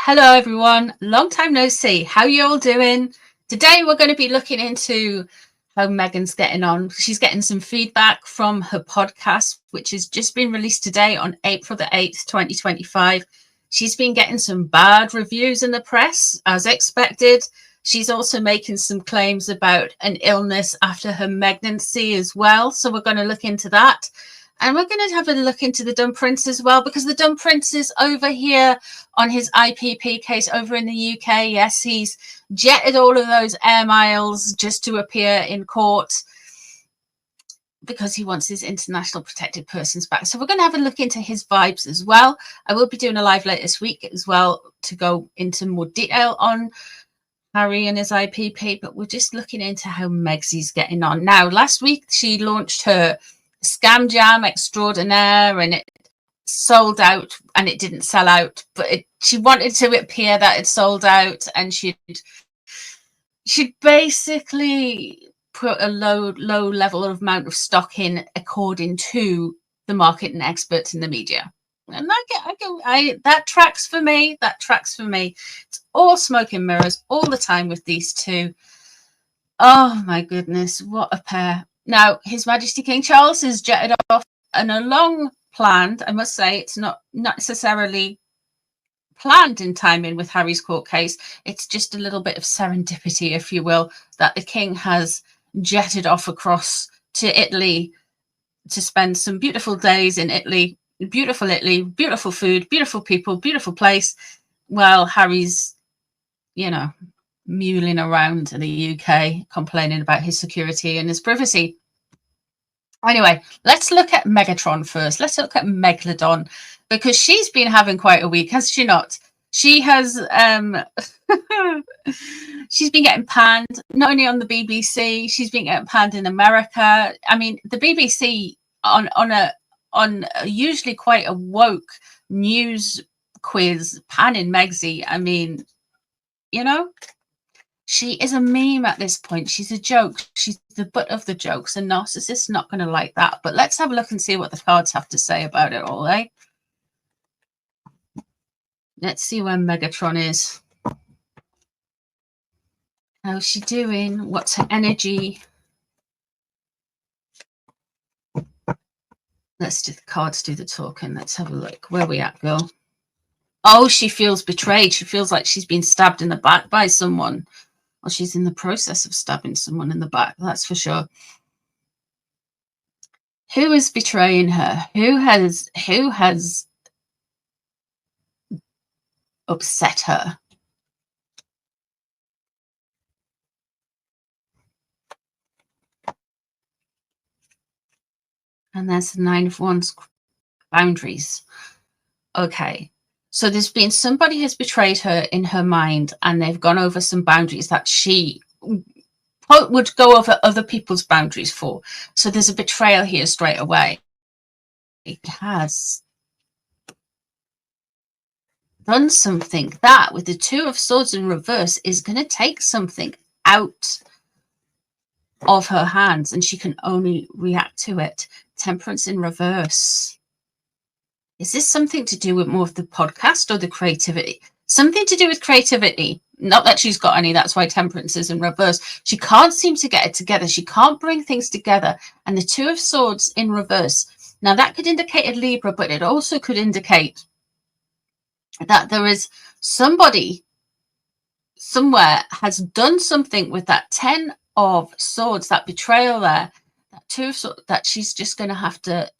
Hello everyone, long time no see. How you all doing? Today we're going to be looking into how Meghan's getting on. She's getting some feedback from her podcast, which has just been released today on April the 8th, 2025. She's been getting some bad reviews in the press, as expected. She's also making some claims about an illness after her pregnancy as well. So we're going to look into that. And we're going to have a look into the Dumb Prince as well, because the Dumb Prince is over here on his IPP case over in the UK. Yes, he's jetted all of those air miles just to appear in court because he wants his international protected persons back. So we're going to have a look into his vibes as well. I will be doing a live later this week as well to go into more detail on Harry and his IPP, but we're just looking into how Megsy's getting on. Now, last week she launched her Scam Jam Extraordinaire and it sold out, and it didn't sell out, but she wanted to appear that it sold out, and she'd basically put a low level of amount of stock in according to the market and experts in the media. And that tracks for me. That tracks for me. It's all smoke and mirrors all the time with these two. Oh my goodness, what a pair. Now, His Majesty King Charles has jetted off on a long planned, I must say, it's not necessarily planned in timing with Harry's court case. It's just a little bit of serendipity, if you will, that the King has jetted off across to Italy to spend some beautiful days in Italy, beautiful food, beautiful people, beautiful place, while Harry's, mulling around in the UK, complaining about his security and his privacy. Anyway, let's look at Megatron first. Let's look at Megalodon, because she's been having quite a week, has she not? She has she's been getting panned, not only on the BBC, she's been getting panned in America. I mean, the BBC on a usually quite a woke news quiz panning Megsy. I mean, she is a meme at this point. She's a joke. She's the butt of the jokes. A narcissist not going to like that. But let's have a look and see what the cards have to say about it all, eh? Let's see where Megatron is. How's she doing? What's her energy? Let's do the cards, do the talking. Let's have a look. Where we at, girl? Oh, she feels betrayed. She feels like she's been stabbed in the back by someone. Well, she's in the process of stabbing someone in the back, that's for sure. Who is betraying her? Who has upset her? And there's the Nine of Wands, boundaries. Okay. So there's been somebody has betrayed her in her mind, and they've gone over some boundaries that she would go over other people's boundaries for. So there's a betrayal here straight away. It has done something that, with the Two of Swords in reverse, is going to take something out of her hands, and she can only react to it. Temperance in reverse. Is this something to do with more of the podcast or the creativity? Something to do with creativity. Not that she's got any. That's why Temperance is in reverse. She can't seem to get it together. She can't bring things together. And the Two of Swords in reverse. Now, that could indicate a Libra, but it also could indicate that there is somebody somewhere has done something with that Ten of Swords, that betrayal there. Two of Swords, that she's just going to have to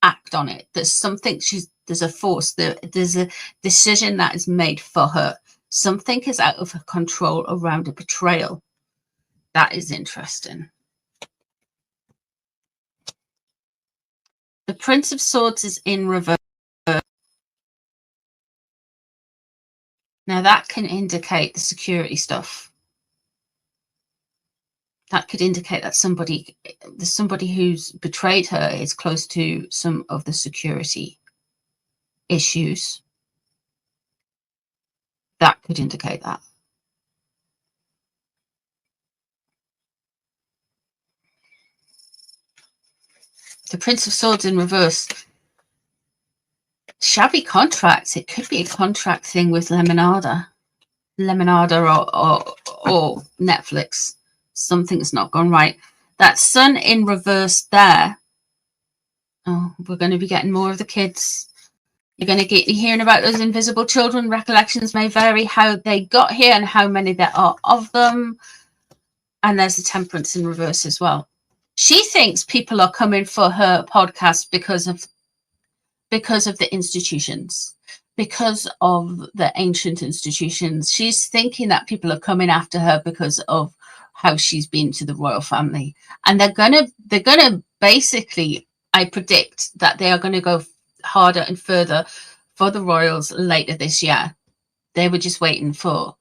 act on it. There's something, there's a force, there's a decision that is made for her. Something is out of her control around a betrayal. That is interesting. The Prince of Swords is in reverse. Now that can indicate the security stuff. That could indicate that somebody who's betrayed her is close to some of the security issues. That could indicate that. The Prince of Swords in reverse. Shabby contracts. It could be a contract thing with Lemonada or Netflix. Something's not gone right. That sun in reverse there. Oh, we're going to be getting more of the kids. You're going to get hearing about those invisible children. Recollections may vary how they got here and how many there are of them. And there's the temperance in reverse as well. She thinks people are coming for her podcast because of the institutions, because of the ancient institutions. She's thinking that people are coming after her because of how she's been to the royal family. And they're gonna basically, I predict that they are going to go harder and further for the royals later this year. They were just waiting for,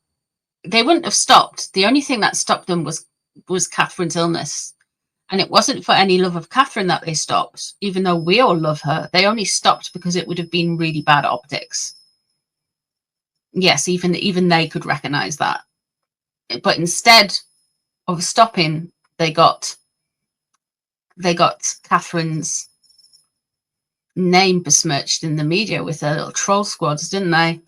they wouldn't have stopped. The only thing that stopped them was Catherine's illness. And it wasn't for any love of Catherine that they stopped, even though we all love her. They only stopped because it would have been really bad optics. Yes, even they could recognize that. But instead of stopping, they got Catherine's name besmirched in the media with their little troll squads, didn't they?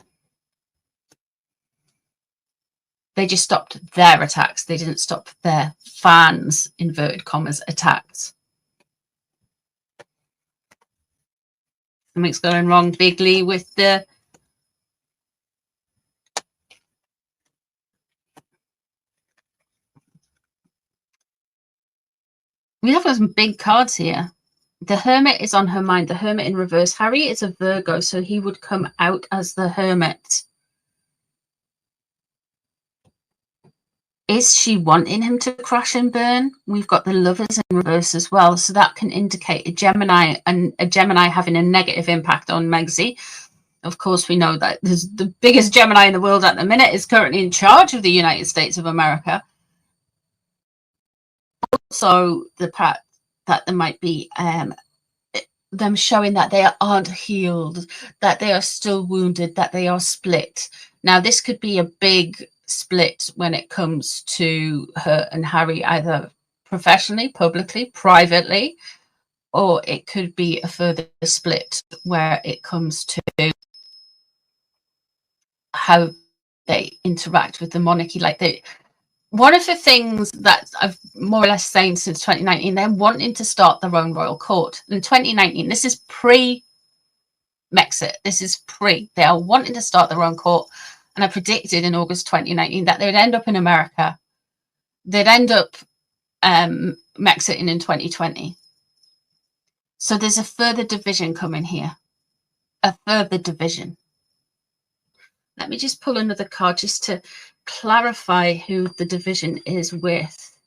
They just stopped their attacks. They didn't stop their fans, inverted commas, attacks. Something's going wrong bigly with the... We have some big cards here. The Hermit is on her mind. The Hermit in reverse. Harry is a Virgo, so he would come out as the Hermit. Is she wanting him to crash and burn? We've got the Lovers in reverse as well, so that can indicate a Gemini, and a Gemini having a negative impact on Meghan. Of course, we know that the biggest Gemini in the world at the minute is currently in charge of the United States of America. Also, the fact that there might be them showing that they aren't healed, that they are still wounded, that they are split. Now, this could be a big split when it comes to her and Harry, either professionally, publicly, privately, or it could be a further split where it comes to how they interact with the monarchy. Like one of the things that I've more or less saying since 2019, they're wanting to start their own royal court. In 2019, this is pre-Megxit. This is pre. They are wanting to start their own court. And I predicted in August 2019 that they would end up in America. They'd end up Mexiting in 2020. So there's a further division coming here. A further division. Let me just pull another card just to clarify who the division is with.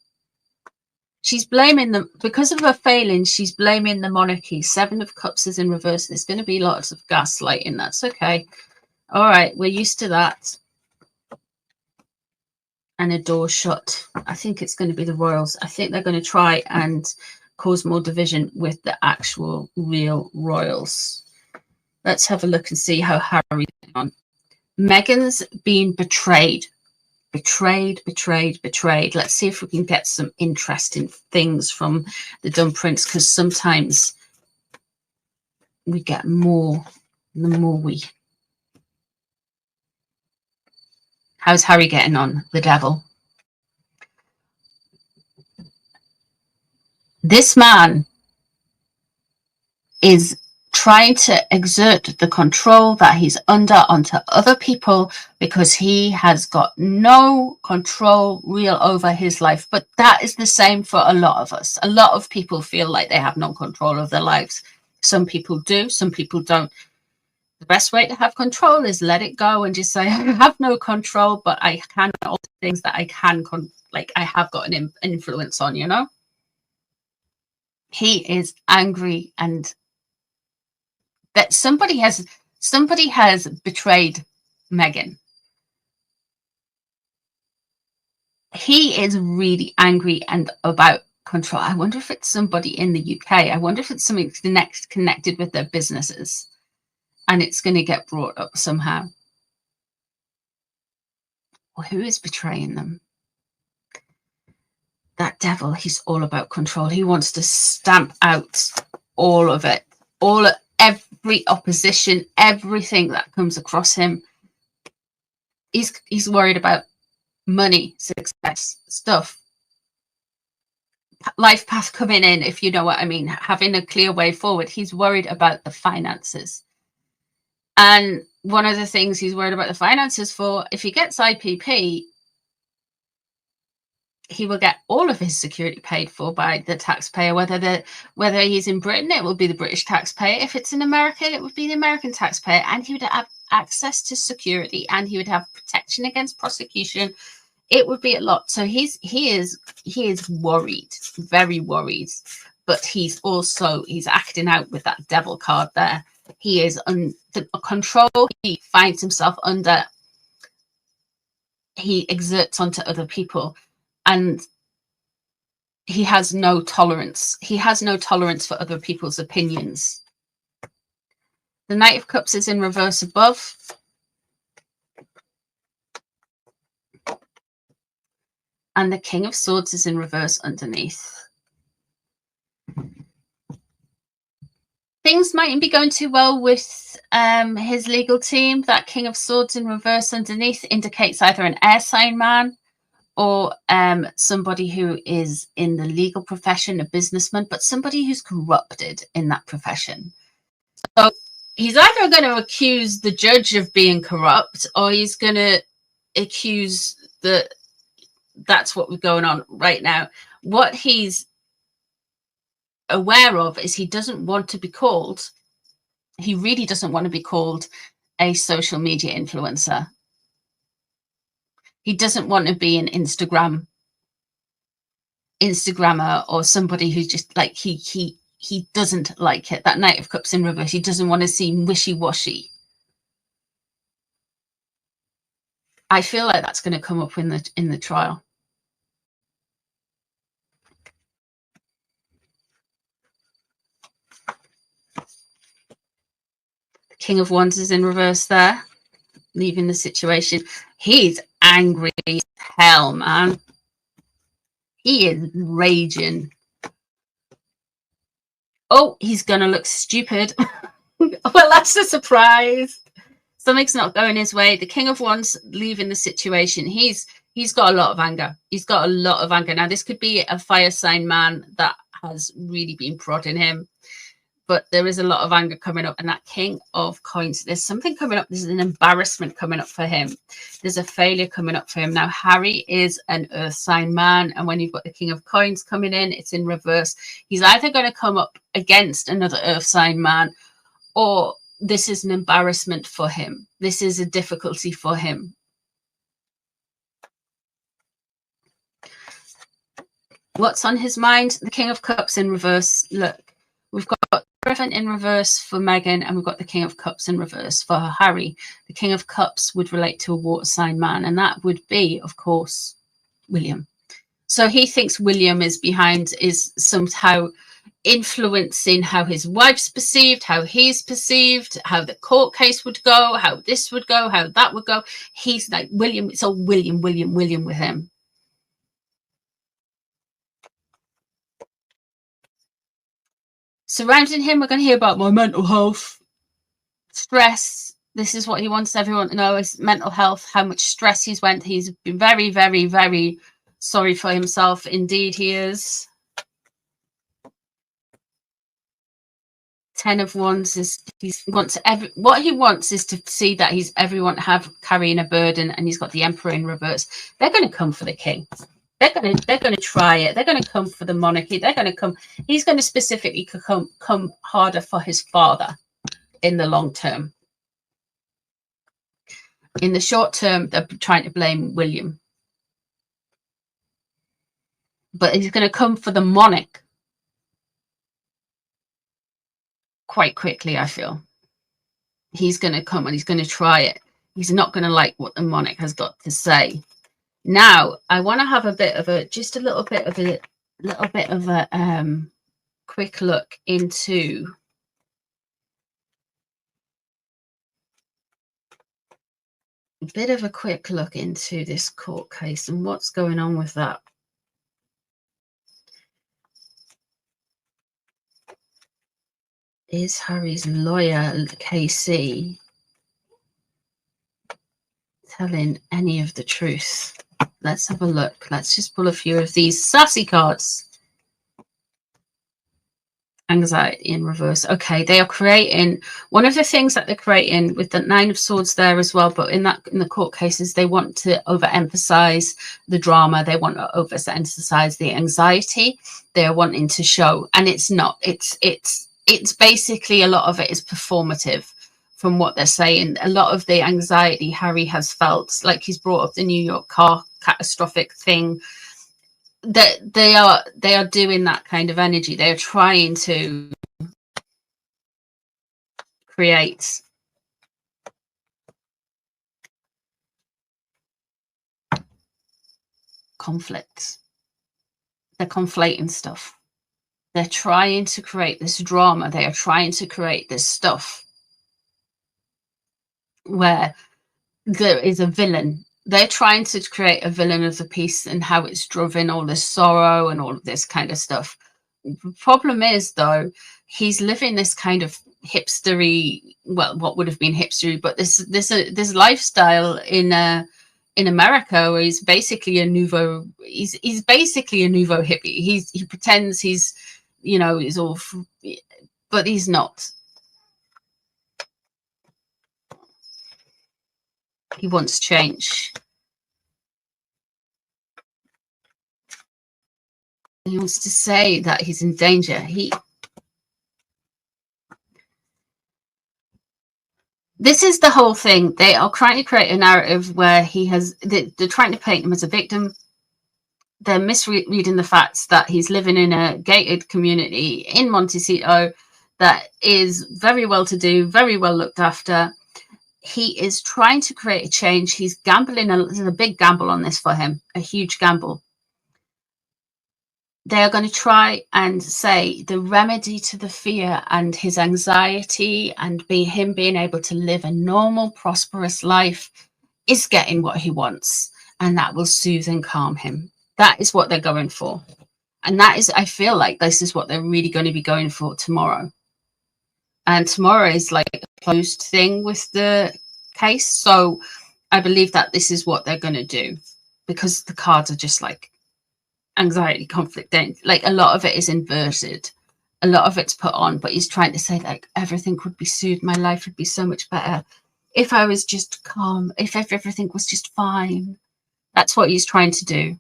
She's blaming them, because of her failings, she's blaming the monarchy. 7 of Cups is in reverse. There's going to be lots of gaslighting. That's okay. All right, we're used to that. And a door shut. I think it's going to be the royals. I think they're going to try and cause more division with the actual real royals. Let's have a look and see how Harry's on. Meghan's been betrayed. Betrayed. Let's see if we can get some interesting things from the Dumb Prince, because sometimes we get more the more we... How's Harry getting on? The devil. This man is trying to exert the control that he's under onto other people because he has got no control real over his life. But that is the same for a lot of us. A lot of people feel like they have no control of their lives. Some people do, some people don't. The best way to have control is let it go and just say, I have no control, but I can alter things that I can, I have got an influence on, you know? He is angry, and that somebody has betrayed Meghan. He is really angry and about control. I wonder if it's somebody in the UK. I wonder if it's something connected with their businesses. And it's going to get brought up somehow. Well, who is betraying them? That devil, he's all about control. He wants to stamp out all of it. every opposition, everything that comes across him. He's worried about money, success, stuff, life path coming in, if you know what I mean, having a clear way forward. He's worried about the finances. And one of the things he's worried about the finances for, if he gets IPP, he will get all of his security paid for by the taxpayer. Whether he's in Britain, it will be the British taxpayer. If it's in America, it would be the American taxpayer. And he would have access to security, and he would have protection against prosecution. It would be a lot. So he is worried, very worried. But he's acting out with that devil card there. He is under control. He finds himself under. He exerts onto other people, and he has no tolerance. He has no tolerance for other people's opinions. The Knight of Cups is in reverse above. And the King of Swords is in reverse underneath. Things mightn't be going too well with his legal team. That King of Swords in reverse underneath indicates either an air sign man or somebody who is in the legal profession, a businessman, but somebody who's corrupted in that profession. So he's either going to accuse the judge of being corrupt, or he's going to accuse that's what was going on right now. What he's aware of is he doesn't want to be called, he really doesn't want to be called a social media influencer. He doesn't want to be an Instagrammer or somebody who's just like, he doesn't like it. That Knight of Cups in reverse, he doesn't want to seem wishy-washy. I feel like that's going to come up in the trial. King of Wands is in reverse there, leaving the situation. He's angry as hell, man. He is raging. Oh, he's gonna look stupid. Well, that's a surprise. Something's not going his way. The King of Wands leaving the situation. He's got a lot of anger. He's got a lot of anger. Now, this could be a fire sign man that has really been prodding him. But there is a lot of anger coming up. And that King of Coins, there's something coming up. There's an embarrassment coming up for him. There's a failure coming up for him. Now, Harry is an earth sign man. And when you've got the King of Coins coming in, it's in reverse. He's either going to come up against another earth sign man, or this is an embarrassment for him. This is a difficulty for him. What's on his mind? The King of Cups in reverse. Look, we've got Coven in reverse for Meghan, and we've got the King of Cups in reverse for Harry. The King of Cups would relate to a water sign man, and that would be, of course, William. So he thinks William is somehow influencing how his wife's perceived, how he's perceived, how the court case would go, how this would go, how that would go. He's like, William, it's all William with him. Surrounding him, we're going to hear about my mental health, stress. This is what he wants everyone to know, is mental health, how much stress he's went. He's been very, very, very sorry for himself. Indeed, he is. 10 of Wands is what he wants is to see that everyone carrying a burden, and he's got the Emperor in reverse. They're going to come for the king. They're going to try it. They're going to come for the monarchy. They're going to come. He's going to specifically come harder for his father in the long term. In the short term, they're trying to blame William, but he's going to come for the monarch quite quickly. I feel he's going to come and he's going to try it. He's not going to like what the monarch has got to say. Now, I want to have a little bit of a quick look into this court case and what's going on with that. Is Harry's lawyer, KC, telling any of the truth? Let's have a look. Let's just pull a few of these sassy cards. Anxiety in reverse. Okay, they are creating, one of the things that they're creating with the Nine of Swords there as well, but in the court cases, they want to overemphasize the drama. They want to overemphasize the anxiety they're wanting to show, and it's not. It's basically, a lot of it is performative. From what they're saying, a lot of the anxiety Harry has felt, like he's brought up the New York car catastrophic thing, that they are doing that kind of energy. They are trying to create conflict. They're conflating stuff. They're trying to create this drama. They are trying to create this stuff where there is a villain. They're trying to create a villain of the piece and how it's driven all this sorrow and all of this kind of stuff. The problem is, though, he's living this kind of hipstery, well, what would have been hipstery, but this lifestyle in America, where he's basically a nouveau. He's basically a nouveau hippie. He pretends he's, you know, he's all, but he's not. He wants change. He wants to say that he's in danger. This is the whole thing. They are trying to create a narrative where they're trying to paint him as a victim. They're misreading the facts that he's living in a gated community in Montecito that is very well to do, very well looked after. He is trying to create a change. He's gambling. There's a big gamble on this for him, a huge gamble. They are going to try and say the remedy to the fear and his anxiety and him being able to live a normal, prosperous life is getting what he wants. And that will soothe and calm him. That is what they're going for. And that is, I feel like this is what they're really going to be going for tomorrow. And tomorrow is like a closed thing with the case. So I believe that this is what they're going to do, because the cards are just like anxiety, conflict. Like a lot of it is inverted. A lot of it's put on, but he's trying to say like everything would be soothed. My life would be so much better if I was just calm, if everything was just fine. That's what he's trying to do.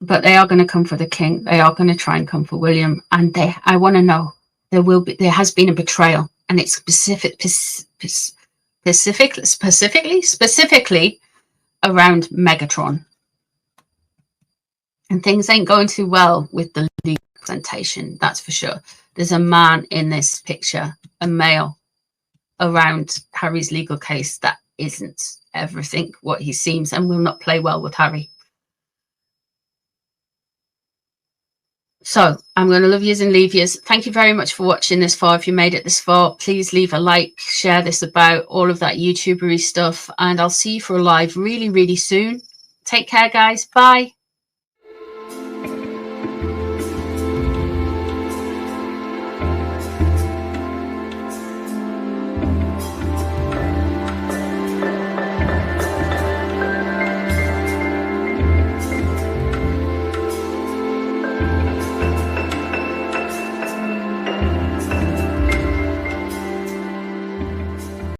But they are going to come for the king. They are going to try and come for William. And I want to know, there has been a betrayal, and it's specifically around Megatron. And things ain't going too well with the legal representation, that's for sure. There's a man in this picture, a male, around Harry's legal case that isn't everything what he seems and will not play well with Harry. So I'm going to love yous and leave yous. Thank you very much for watching this far. If you made it this far, please leave a like, share this about, all of that YouTubery stuff, and I'll see you for a live really, really soon. Take care, guys. Bye.